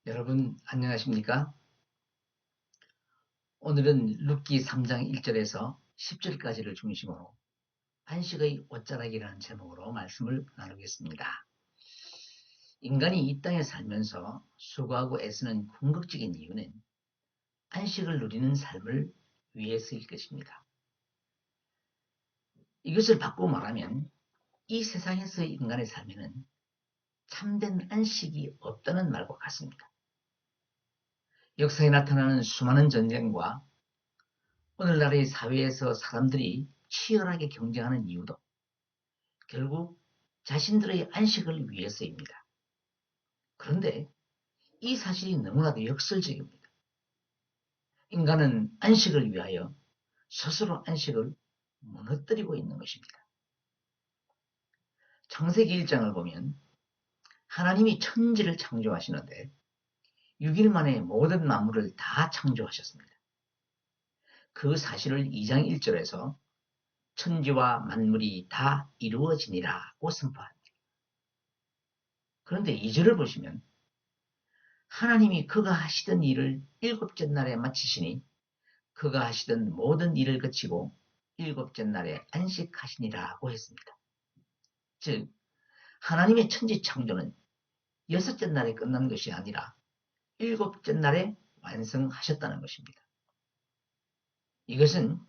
여러분 안녕하십니까? 오늘은 룻기 3장 1절에서 10절까지를 중심으로 안식의 옷자락이라는 제목으로 말씀을 나누겠습니다. 인간이 이 땅에 살면서 수고하고 애쓰는 궁극적인 이유는 안식을 누리는 삶을 위해서일 것입니다. 이것을 바꾸고 말하면 이 세상에서의 인간의 삶에는 참된 안식이 없다는 말과 같습니다. 역사에 나타나는 수많은 전쟁과 오늘날의 사회에서 사람들이 치열하게 경쟁하는 이유도 결국 자신들의 안식을 위해서입니다. 그런데 이 사실이 너무나도 역설적입니다. 인간은 안식을 위하여 스스로 안식을 무너뜨리고 있는 것입니다. 창세기 1장을 보면 하나님이 천지를 창조하시는데 6일 만에 모든 만물을 다 창조하셨습니다. 그 사실을 2장 1절에서 천지와 만물이 다 이루어지니라고 선포합니다. 그런데 2절을 보시면 하나님이 그가 하시던 일을 일곱째 날에 마치시니 그가 하시던 모든 일을 거치고 일곱째 날에 안식하시니라고 했습니다. 즉 하나님의 천지 창조는 여섯째 날에 끝난 것이 아니라 일곱째 날에 완성하셨다는 것입니다. 이것은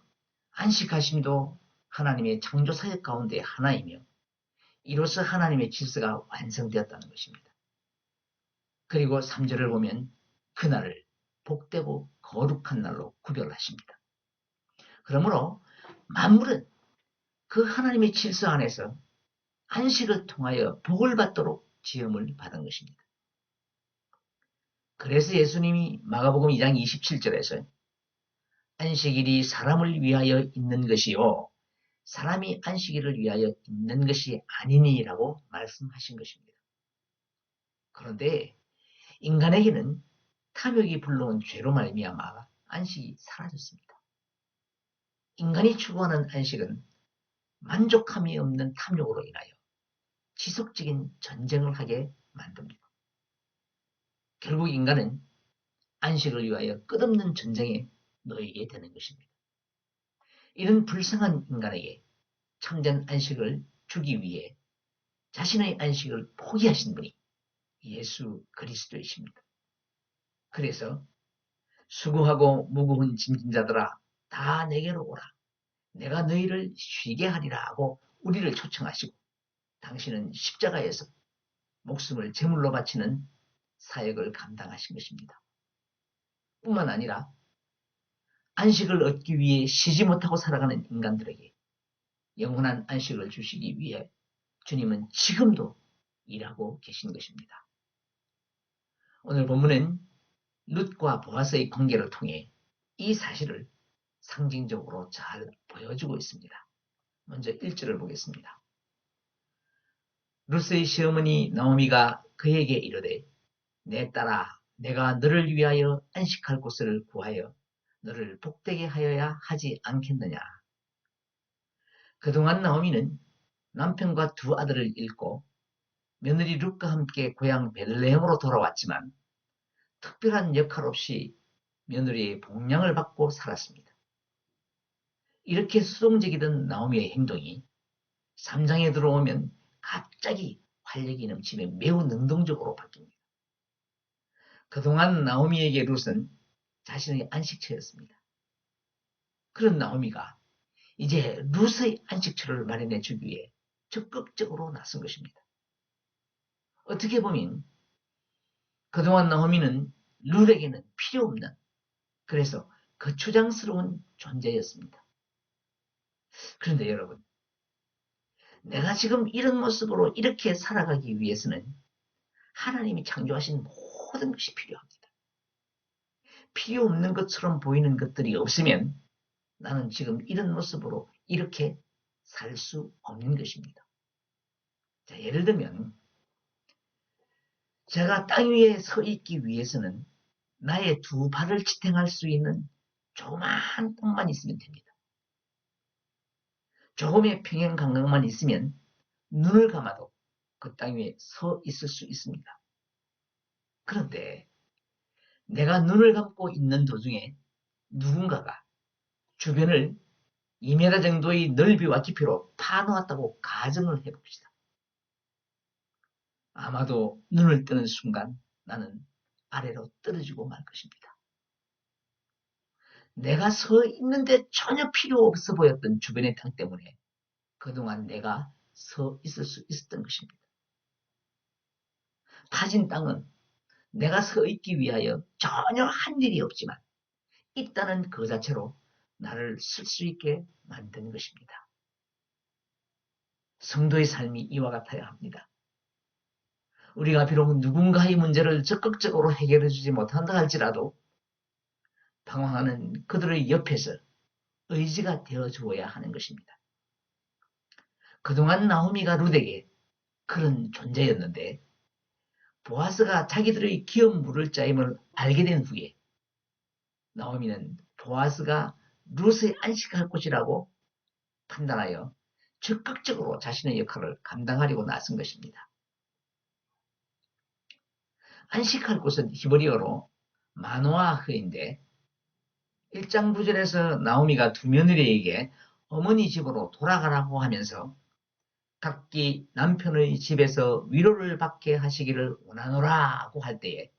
안식하심도 하나님의 창조 사역 가운데 하나이며 이로써 하나님의 질서가 완성되었다는 것입니다. 그리고 3절을 보면 그날을 복되고 거룩한 날로 구별하십니다. 그러므로 만물은 그 하나님의 질서 안에서 안식을 통하여 복을 받도록 지음을 받은 것입니다. 그래서 예수님이 마가복음 2장 27절에서 안식일이 사람을 위하여 있는 것이요 사람이 안식일을 위하여 있는 것이 아니니라고 말씀하신 것입니다. 그런데 인간에게는 탐욕이 불러온 죄로 말미암아 안식이 사라졌습니다. 인간이 추구하는 안식은 만족함이 없는 탐욕으로 인하여 지속적인 전쟁을 하게 만듭니다. 결국 인간은 안식을 위하여 끝없는 전쟁에 놓이게 되는 것입니다. 이런 불쌍한 인간에게 참된 안식을 주기 위해 자신의 안식을 포기하신 분이 예수 그리스도이십니다. 그래서 수고하고 무거운 짐진 자들아 다 내게로 오라. 내가 너희를 쉬게 하리라 하고 우리를 초청하시고 당신은 십자가에서 목숨을 제물로 바치는 사역을 감당하신 것입니다. 뿐만 아니라 안식을 얻기 위해 쉬지 못하고 살아가는 인간들에게 영원한 안식을 주시기 위해 주님은 지금도 일하고 계신 것입니다. 오늘 본문은 룻과 보아스의 관계를 통해 이 사실을 상징적으로 잘 보여주고 있습니다. 먼저 1절을 보겠습니다. 룻의 시어머니 나오미가 그에게 이르되 내 딸아 내가 너를 위하여 안식할 곳을 구하여 너를 복되게 하여야 하지 않겠느냐. 그동안 나오미는 남편과 두 아들을 잃고 며느리 룻과 함께 고향 베들레헴으로 돌아왔지만 특별한 역할 없이 며느리의 봉양을 받고 살았습니다. 이렇게 수동적이던 나오미의 행동이 3장에 들어오면 갑자기 활력이 넘치며 매우 능동적으로 바뀝니다. 그동안 나오미에게 룻은 자신의 안식처였습니다. 그런 나오미가 이제 룻의 안식처를 마련해 주기 위해 적극적으로 나선 것입니다. 어떻게 보면 그동안 나오미는 룻에게는 필요 없는 그래서 거추장스러운 존재였습니다. 그런데 여러분 내가 지금 이런 모습으로 이렇게 살아가기 위해서는 하나님이 창조하신 모든 것이 필요합니다. 필요 없는 것처럼 보이는 것들이 없으면 나는 지금 이런 모습으로 이렇게 살 수 없는 것입니다. 자, 예를 들면 제가 땅 위에 서 있기 위해서는 나의 두 발을 지탱할 수 있는 조그마한 땅만 있으면 됩니다. 조금의 평행 감각만 있으면 눈을 감아도 그 땅 위에 서 있을 수 있습니다. 그런데 내가 눈을 감고 있는 도중에 누군가가 주변을 2m 정도의 넓이와 깊이로 파놓았다고 가정을 해봅시다. 아마도 눈을 뜨는 순간 나는 아래로 떨어지고 말 것입니다. 내가 서 있는데 전혀 필요 없어 보였던 주변의 땅 때문에 그동안 내가 서 있을 수 있었던 것입니다. 타진 땅은 내가 서 있기 위하여 전혀 한 일이 없지만 있다는 그 자체로 나를 쓸 수 있게 만든 것입니다. 성도의 삶이 이와 같아야 합니다. 우리가 비록 누군가의 문제를 적극적으로 해결해 주지 못한다 할지라도 방황하는 그들의 옆에서 의지가 되어 주어야 하는 것입니다. 그동안 나오미가 룻에게 그런 존재였는데 보아스가 자기들의 기업 물을 자임을 알게 된 후에 나오미는 보아스가 룻의 안식할 곳이라고 판단하여 적극적으로 자신의 역할을 감당하려고 나선 것입니다. 안식할 곳은 히브리어로 마노아흐인데 1장 9절에서 나오미가 두 며느리에게 어머니 집으로 돌아가라고 하면서 각기 남편의 집에서 위로를 받게 하시기를 원하노라고 할 때에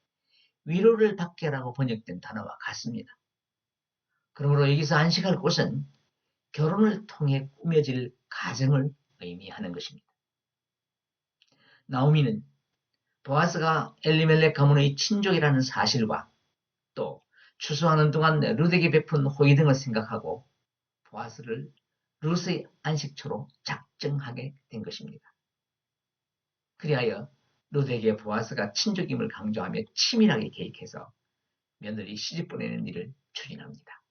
위로를 받게라고 번역된 단어와 같습니다. 그러므로 여기서 안식할 곳은 결혼을 통해 꾸며질 가정을 의미하는 것입니다. 나오미는 보아스가 엘리멜렉 가문의 친족이라는 사실과 또 추수하는 동안 룻에게 베푼 호의 등을 생각하고 보아스를 룻의 안식처로 작정하게 된 것입니다. 그리하여 룻에게 보아스가 친족임을 강조하며 치밀하게 계획해서 며느리 시집 보내는 일을 추진합니다.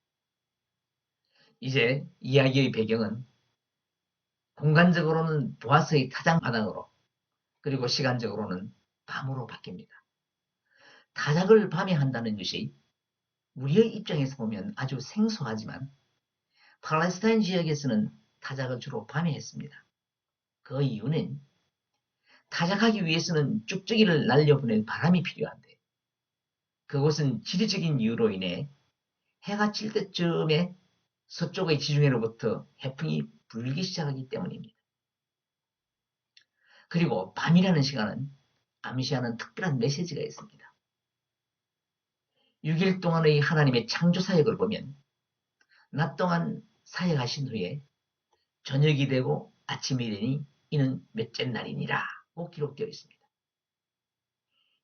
이제 이야기의 배경은 공간적으로는 보아스의 타작마당으로 그리고 시간적으로는 밤으로 바뀝니다. 타작을 밤에 한다는 것이 우리의 입장에서 보면 아주 생소하지만 팔레스타인 지역에서는 타작을 주로 밤에 했습니다. 그 이유는 타작하기 위해서는 쭉저기를 날려보낼 바람이 필요한데 그곳은 지리적인 이유로 인해 해가 질 때쯤에 서쪽의 지중해로부터 해풍이 불기 시작하기 때문입니다. 그리고 밤이라는 시간은 암시하는 특별한 메시지가 있습니다. 6일 동안의 하나님의 창조 사역을 보면 낮 동안 사역하신 후에 저녁이 되고 아침이 되니 이는 몇째 날이니라고 기록되어 있습니다.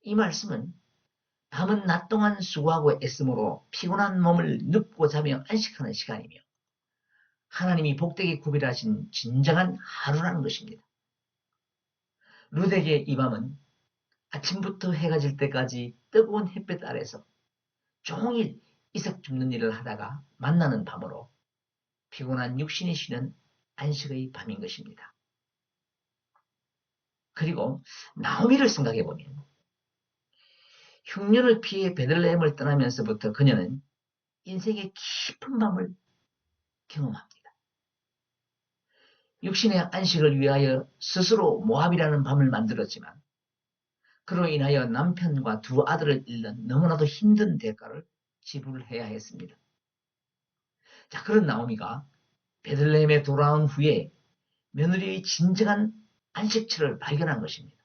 이 말씀은 밤은 낮 동안 수고하고 애씀으로 피곤한 몸을 눕고 자며 안식하는 시간이며 하나님이 복되게 구별하신 진정한 하루라는 것입니다. 룻에게 이 밤은 아침부터 해가 질 때까지 뜨거운 햇볕 아래서 종일 이삭 줍는 일을 하다가 만나는 밤으로 피곤한 육신이 쉬는 안식의 밤인 것입니다. 그리고 나오미를 생각해보면 흉년을 피해 베들레헴을 떠나면서부터 그녀는 인생의 깊은 밤을 경험합니다. 육신의 안식을 위하여 스스로 모압이라는 밤을 만들었지만 그로 인하여 남편과 두 아들을 잃는 너무나도 힘든 대가를 지불해야 했습니다. 자, 그런 나오미가 베들레헴에 돌아온 후에 며느리의 진정한 안식처를 발견한 것입니다.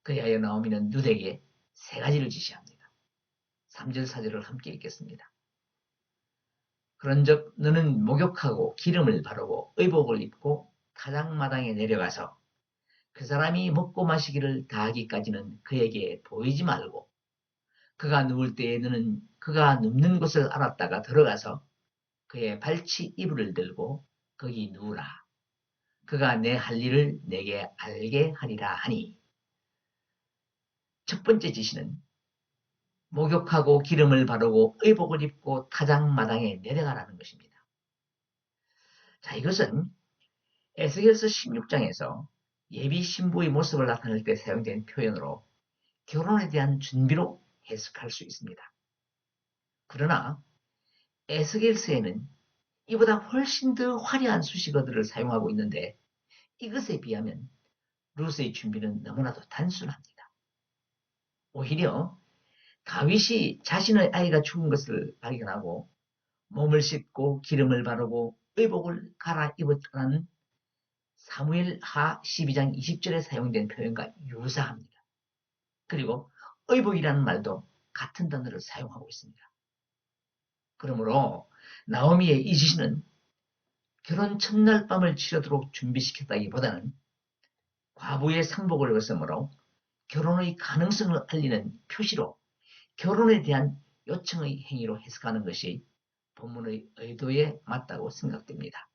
그리하여 나오미는 룻에게 세 가지를 지시합니다. 3절 4절을 함께 읽겠습니다. 그런즉 너는 목욕하고 기름을 바르고 의복을 입고 타작마당에 내려가서 그 사람이 먹고 마시기를 다하기까지는 그에게 보이지 말고 그가 누울 때에 너는 그가 눕는 곳을 알았다가 들어가서 그의 발치 이불을 들고 거기 누우라. 그가 내 할 일을 내게 알게 하리라 하니 첫 번째 지시는 목욕하고 기름을 바르고 의복을 입고 타작마당에 내려가라는 것입니다. 자, 이것은 에스겔서 16장에서 예비 신부의 모습을 나타낼 때 사용된 표현으로 결혼에 대한 준비로 해석할 수 있습니다. 그러나 에스겔서에는 이보다 훨씬 더 화려한 수식어들을 사용하고 있는데 이것에 비하면 루스의 준비는 너무나도 단순합니다. 오히려 다윗이 자신의 아이가 죽은 것을 발견하고 몸을 씻고 기름을 바르고 의복을 갈아입었다는 사무엘하 12장 20절에 사용된 표현과 유사합니다. 그리고 의복이라는 말도 같은 단어를 사용하고 있습니다. 그러므로 나오미의 이 지시는 결혼 첫날 밤을 치르도록 준비시켰다기보다는 과부의 상복을 벗으므로 결혼의 가능성을 알리는 표시로 결혼에 대한 요청의 행위로 해석하는 것이 본문의 의도에 맞다고 생각됩니다.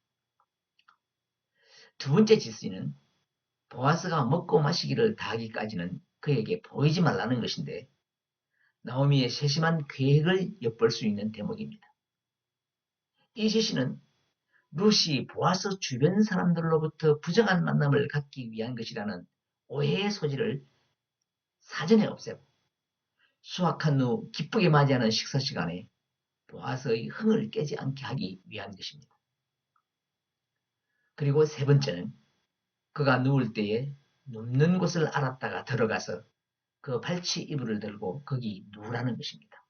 두 번째 지시는 보아스가 먹고 마시기를 다하기까지는 그에게 보이지 말라는 것인데 나오미의 세심한 계획을 엿볼 수 있는 대목입니다. 이 지시는 룻이 보아스 주변 사람들로부터 부정한 만남을 갖기 위한 것이라는 오해의 소지를 사전에 없애고 수확한 후 기쁘게 맞이하는 식사 시간에 보아스의 흥을 깨지 않게 하기 위한 것입니다. 그리고 세 번째는 그가 누울 때에 눕는 곳을 알았다가 들어가서 그 발치 이불을 들고 거기 누우라는 것입니다.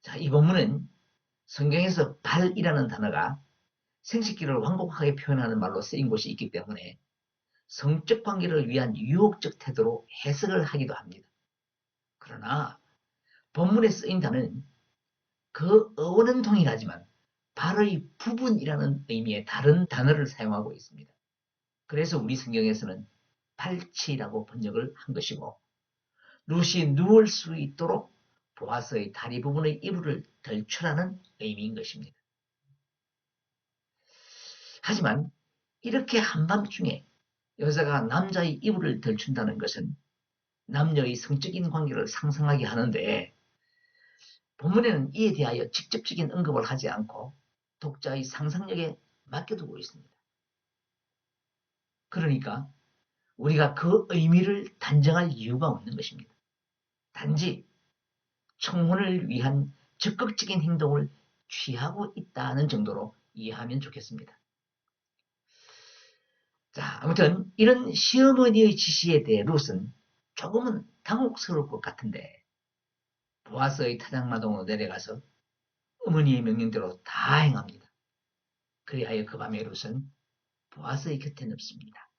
자, 이 본문은 성경에서 발이라는 단어가 생식기를 완곡하게 표현하는 말로 쓰인 곳이 있기 때문에 성적 관계를 위한 유혹적 태도로 해석을 하기도 합니다. 그러나 본문에 쓰인 단어는 그 어원은 동일하지만 발의 부분이라는 의미의 다른 단어를 사용하고 있습니다. 그래서 우리 성경에서는 발치라고 번역을 한 것이고 룻이 누울 수 있도록 보아스의 다리 부분의 이불을 덜출하는 의미인 것입니다. 하지만 이렇게 한밤중에 여자가 남자의 이불을 덜춘다는 것은 남녀의 성적인 관계를 상상하게 하는데 본문에는 이에 대하여 직접적인 언급을 하지 않고 독자의 상상력에 맡겨두고 있습니다. 그러니까 우리가 그 의미를 단정할 이유가 없는 것입니다. 단지 청혼을 위한 적극적인 행동을 취하고 있다는 정도로 이해하면 좋겠습니다. 자, 아무튼 이런 시어머니의 지시에 대해 룻은 조금은 당혹스러울 것 같은데 보아스의 타작마당으로 내려가서 어머니의 명령대로 다 행합니다. 그리하여 그 밤에 룻은 보아스의 곁에 눕습니다.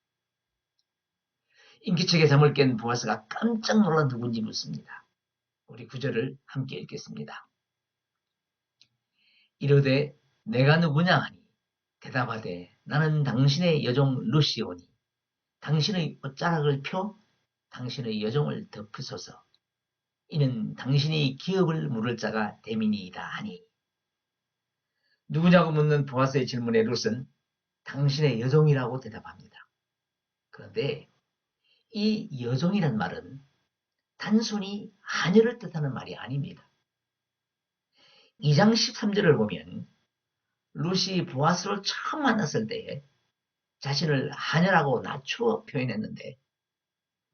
인기척에 잠을 깬 보아스가 깜짝 놀라 누군지 묻습니다. 우리 구절을 함께 읽겠습니다. 이르되 내가 누구냐 하니 대답하되 나는 당신의 여종 룻이오니 당신의 옷자락을 펴 당신의 여종을 덮으소서. 이는 당신이 기업을 물을 자가 됨이니이다 하니. 누구냐고 묻는 보아스의 질문에 룻은 당신의 여종이라고 대답합니다. 그런데 이 여종이란 말은 단순히 하녀를 뜻하는 말이 아닙니다. 2장 13절을 보면 룻이 보아스를 처음 만났을 때에 자신을 하녀라고 낮추어 표현했는데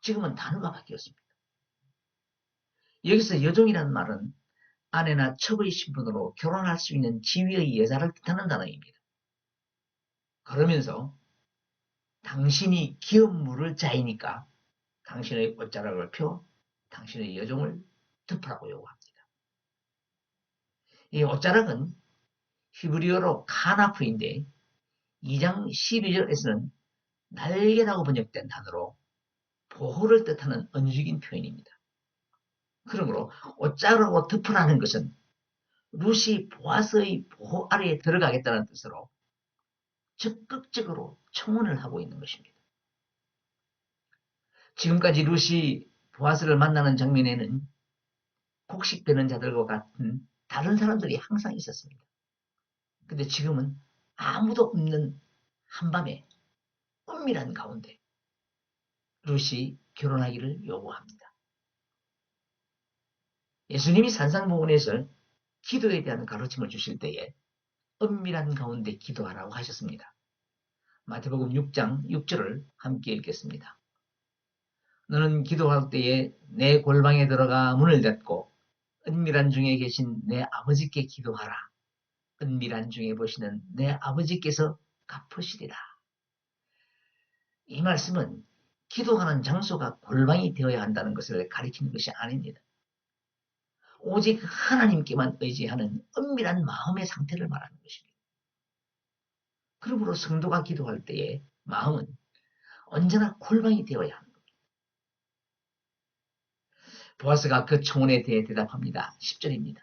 지금은 단어가 바뀌었습니다. 여기서 여종이라는 말은 아내나 첩의 신분으로 결혼할 수 있는 지위의 여자를 뜻하는 단어입니다. 그러면서 당신이 기업 물을 자이니까 당신의 옷자락을 펴 당신의 여종을 덮으라고 요구합니다. 이 옷자락은 히브리어로 카나프인데 2장 12절에서는 날개라고 번역된 단어로 보호를 뜻하는 언어적인 표현입니다. 그러므로 옷자락으로 덮으라는 것은 룻이 보아스의 보호 아래에 들어가겠다는 뜻으로 적극적으로 청혼을 하고 있는 것입니다. 지금까지 룻이 보아스를 만나는 장면에는 곡식되는 자들과 같은 다른 사람들이 항상 있었습니다. 근데 지금은 아무도 없는 한밤에 은밀한 가운데 룻이 결혼하기를 요구합니다. 예수님이 산상보훈에서 기도에 대한 가르침을 주실 때에 은밀한 가운데 기도하라고 하셨습니다. 마태복음 6장 6절을 함께 읽겠습니다. 너는 기도할 때에 내 골방에 들어가 문을 닫고 은밀한 중에 계신 내 아버지께 기도하라. 은밀한 중에 보시는 내 아버지께서 갚으시리라. 이 말씀은 기도하는 장소가 골방이 되어야 한다는 것을 가리키는 것이 아닙니다. 오직 하나님께만 의지하는 은밀한 마음의 상태를 말하는 것입니다. 그러므로 성도가 기도할 때에 마음은 언제나 골방이 되어야 합니다. 보아스가 그 청혼에 대해 대답합니다. 10절입니다.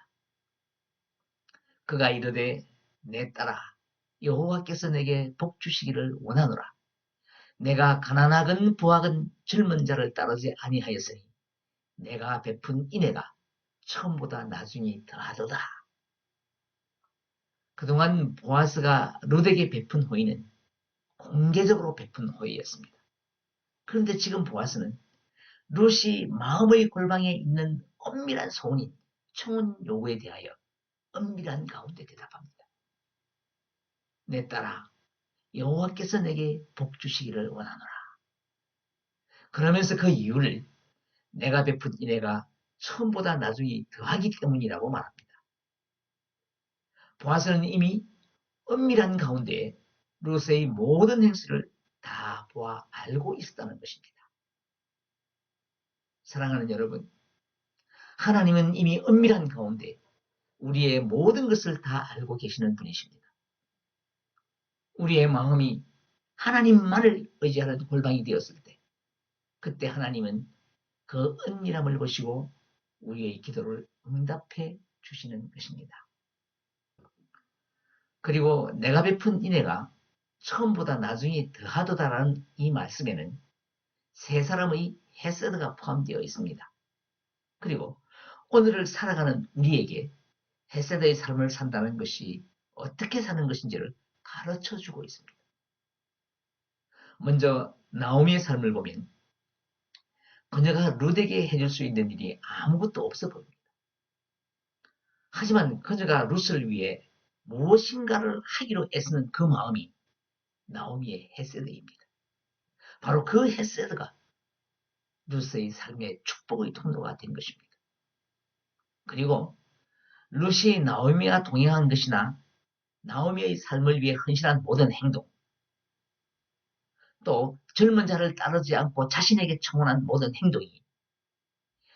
그가 이르되 내 딸아 여호와께서 내게 복 주시기를 원하노라. 내가 가난하건 부하건 젊은 자를 따르지 아니하였으니 내가 베푼 인애가 처음보다 나중이 더하도다. 그동안 보아스가 룻에게 베푼 호의는 공개적으로 베푼 호의였습니다. 그런데 지금 보아스는 룻이 마음의 골방에 있는 엄밀한 소원인 청혼 요구에 대하여 은밀한 가운데 대답합니다. 내 딸아 여호와께서 내게 복 주시기를 원하노라. 그러면서 그 이유를 내가 베푼 인애가 처음보다 나중에 더하기 때문이라고 말합니다. 보아스는 이미 은밀한 가운데 룻의 모든 행실을 다 보아 알고 있었다는 것입니다. 사랑하는 여러분, 하나님은 이미 은밀한 가운데 우리의 모든 것을 다 알고 계시는 분이십니다. 우리의 마음이 하나님만을 의지하는 골방이 되었을 때 그때 하나님은 그 은밀함을 보시고 우리의 기도를 응답해 주시는 것입니다. 그리고 내가 베푼 인애가 처음보다 나중에 더하도다라는 이 말씀에는 세 사람의 헤세드가 포함되어 있습니다. 그리고 오늘을 살아가는 우리에게 헤세드의 삶을 산다는 것이 어떻게 사는 것인지를 가르쳐주고 있습니다. 먼저 나오미의 삶을 보면 그녀가 룻에게 해줄 수 있는 일이 아무것도 없어 보입니다. 하지만 그녀가 룻을 위해 무엇인가를 하기로 애쓰는 그 마음이 나오미의 헤세드입니다. 바로 그 헤세드가 룻의 삶의 축복의 통로가 된 것입니다. 그리고 룻이 나오미와 동행한 것이나 나오미의 삶을 위해 헌신한 모든 행동, 또 젊은 자를 따르지 않고 자신에게 청혼한 모든 행동이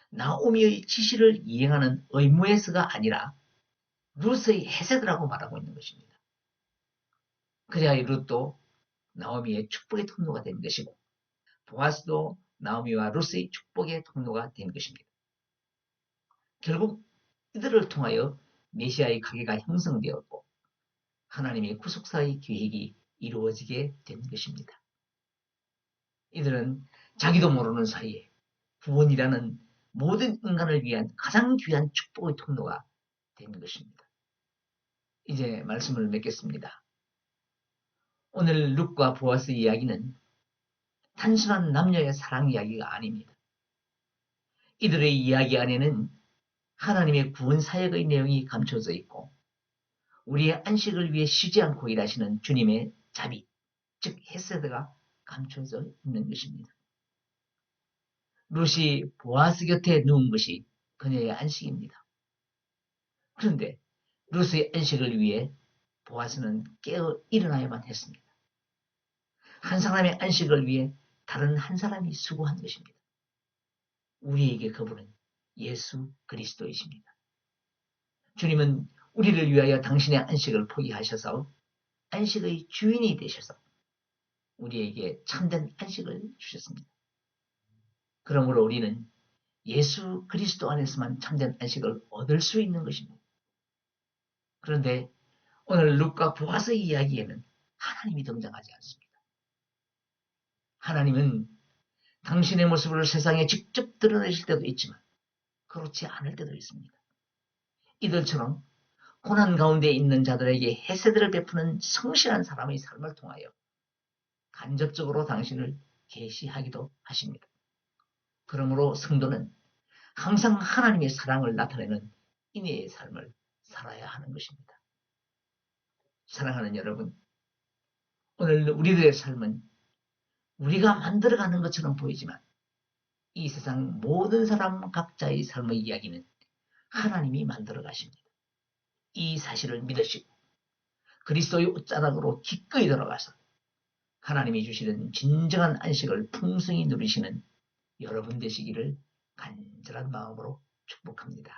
나오미의 지시를 이행하는 의무에서가 아니라 룻의 헤세드라고 말하고 있는 것입니다. 그래야 룻도 나오미의 축복의 통로가 된 것이고 보아스도 나오미와 룻의 축복의 통로가 된 것입니다. 결국 이들을 통하여 메시아의 가계가 형성되었고 하나님의 구속사의 계획이 이루어지게 된 것입니다. 이들은 자기도 모르는 사이에 구원이라는 모든 인간을 위한 가장 귀한 축복의 통로가 된 것입니다. 이제 말씀을 맺겠습니다. 오늘 룻과 보아스 이야기는 단순한 남녀의 사랑 이야기가 아닙니다. 이들의 이야기 안에는 하나님의 구원 사역의 내용이 감춰져 있고 우리의 안식을 위해 쉬지 않고 일하시는 주님의 자비, 즉 헤세드가 감춰져 있는 것입니다. 룻이 보아스 곁에 누운 것이 그녀의 안식입니다. 그런데 룻의 안식을 위해 보아스는 깨어 일어나야만 했습니다. 한 사람의 안식을 위해 다른 한 사람이 수고한 것입니다. 우리에게 그분은 예수 그리스도이십니다. 주님은 우리를 위하여 당신의 안식을 포기하셔서 안식의 주인이 되셔서 우리에게 참된 안식을 주셨습니다. 그러므로 우리는 예수 그리스도 안에서만 참된 안식을 얻을 수 있는 것입니다. 그런데 오늘 룻과 보아스의 이야기에는 하나님이 등장하지 않습니다. 하나님은 당신의 모습을 세상에 직접 드러내실 때도 있지만 그렇지 않을 때도 있습니다. 이들처럼 고난 가운데 있는 자들에게 헤세드를 베푸는 성실한 사람의 삶을 통하여 간접적으로 당신을 계시하기도 하십니다. 그러므로 성도는 항상 하나님의 사랑을 나타내는 인애의 삶을 살아야 하는 것입니다. 사랑하는 여러분, 오늘 우리들의 삶은 우리가 만들어가는 것처럼 보이지만 이 세상 모든 사람 각자의 삶의 이야기는 하나님이 만들어 가십니다. 이 사실을 믿으시고 그리스도의 옷자락으로 기꺼이 들어가서 하나님이 주시는 진정한 안식을 풍성히 누리시는 여러분 되시기를 간절한 마음으로 축복합니다.